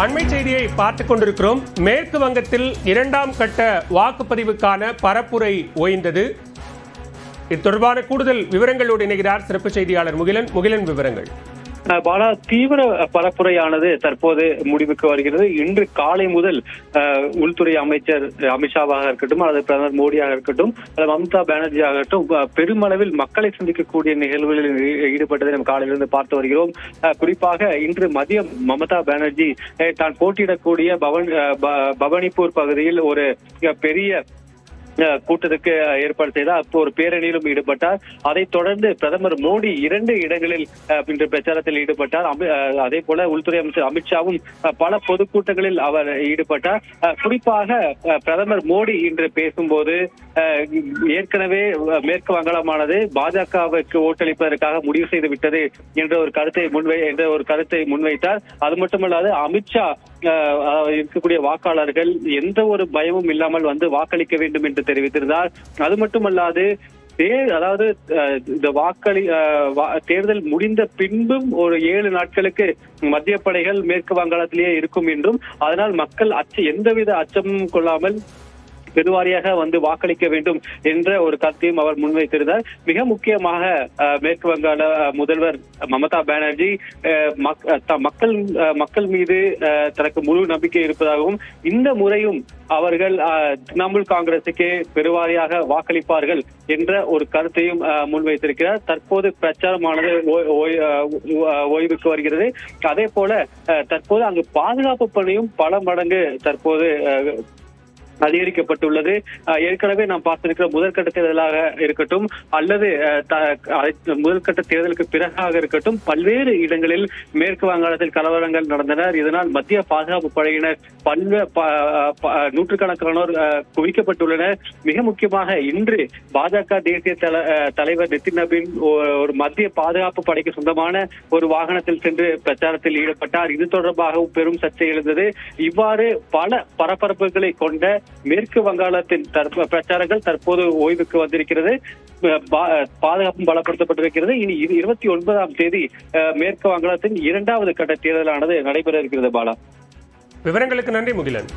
அண்மை செய்தியை பார்த்துக் கொண்டிருக்கிறோம். மேற்கு வங்கத்தில் 2ஆம் கட்ட வாக்குப்பதிவுக்கான பரப்புரை ஓய்ந்தது. இது தொடர்பான கூடுதல் விவரங்களோடு இணைகிறார் சிறப்பு செய்தியாளர் முகிலன். விவரங்கள். பாலா, தீவிர பரப்புரையானது தற்போது முடிவுக்கு வருகிறது. இன்று காலை முதல் உள்துறை அமைச்சர் அமித்ஷாவாக இருக்கட்டும், அல்லது பிரதமர் மோடியாக இருக்கட்டும், அல்லது மம்தா பானர்ஜியாக இருக்கட்டும், பெருமளவில் மக்களை சந்திக்கக்கூடிய நிகழ்வுகளில் ஈடுபட்டதை நம்ம காலையிலிருந்து பார்த்து வருகிறோம். குறிப்பாக இன்று மதியம் மம்தா பானர்ஜி தான் போட்டியிடக்கூடிய பவானிபூர் பகுதியில் ஒரு பெரிய கூட்டத்துக்கு ஏற்பாடு செய்தார். அப்போ ஒரு பேரணியிலும் ஈடுபட்டார். அதைத் தொடர்ந்து பிரதமர் மோடி 2 இடங்களில் இன்று பிரச்சாரத்தில் ஈடுபட்டார். அதே போல உள்துறை அமைச்சர் அமித்ஷாவும் பல பொதுக்கூட்டங்களில் அவர் ஈடுபட்டார். குறிப்பாக பிரதமர் மோடி இன்று பேசும்போது ஏற்கனவே மேற்கு வங்காளமானது பாஜகவுக்கு ஓட்டளிப்பதற்காக முடிவு செய்து விட்டது என்ற ஒரு கருத்தை முன்வைத்தார். அது மட்டுமல்லாது அமித்ஷா இருக்கக்கூடிய வாக்காளர்கள் எந்த ஒரு பயமும் இல்லாமல் வந்து வாக்களிக்க வேண்டும் என்று தெரிவித்திருந்தார். அது மட்டுமல்லாது அதாவது இந்த தேர்தல் முடிந்த பின்பும் ஒரு 7 நாட்களுக்கு மத்திய படைகள் மேற்கு வங்காளத்திலேயே இருக்கும் என்றும், அதனால் மக்கள் எந்தவித அச்சமும் கொள்ளாமல் பெருவாரியாக வந்து வாக்களிக்க வேண்டும் என்ற ஒரு கருத்தையும் அவர் முன்வைத்திருந்தார். மிக முக்கியமாக மேற்கு வங்காள முதல்வர் மம்தா பானர்ஜி மக்கள் மீது தனக்கு முழு நம்பிக்கை இருப்பதாகவும், இந்த முறையும் அவர்கள் திரிணாமுல் காங்கிரசுக்கு பெருவாரியாக வாக்களிப்பார்கள் என்ற ஒரு கருத்தையும் முன்வைத்திருக்கிறார். தற்போது பிரச்சாரமானது ஓய்வுக்கு வருகிறது. அதே போல தற்போது அங்கு பாதுகாப்பு பணியும் பல மடங்கு தற்போது அதிகரிக்கப்பட்டுள்ளது. ஏற்கனவே நாம் பார்த்திருக்கிற முதற்கட்ட தேர்தலாக இருக்கட்டும், அல்லது முதற்கட்ட தேர்தலுக்கு பிறகாக இருக்கட்டும், பல்வேறு இடங்களில் மேற்கு வங்காளத்தில் கலவரங்கள் நடந்தன. இதனால் மத்திய பாதுகாப்பு படையினர் நூற்றுக்கணக்கானோர் குவிக்கப்பட்டுள்ளனர். மிக முக்கியமாக இன்று பாஜக தேசிய தலைவர் நிதின் நபீன் ஒரு மத்திய பாதுகாப்பு படைக்கு சொந்தமான ஒரு வாகனத்தில் சென்று பிரச்சாரத்தில் ஈடுபட்டார். இது தொடர்பாகவும் பெரும் சர்ச்சை எழுந்தது. இவ்வாறு பல பரபரப்புகளை கொண்ட மேற்கு வங்காளத்தின் பிரச்சாரங்கள் தற்போது ஓய்வுக்கு வந்திருக்கிறது. பாதுகாப்பும் பலப்படுத்தப்பட்டிருக்கிறது. இனி 29ஆம் தேதி மேற்கு வங்காளத்தின் 2வது கட்ட தேர்தலானது நடைபெற இருக்கிறது. பாலா, விவரங்களுக்கு நன்றி முகிலன்.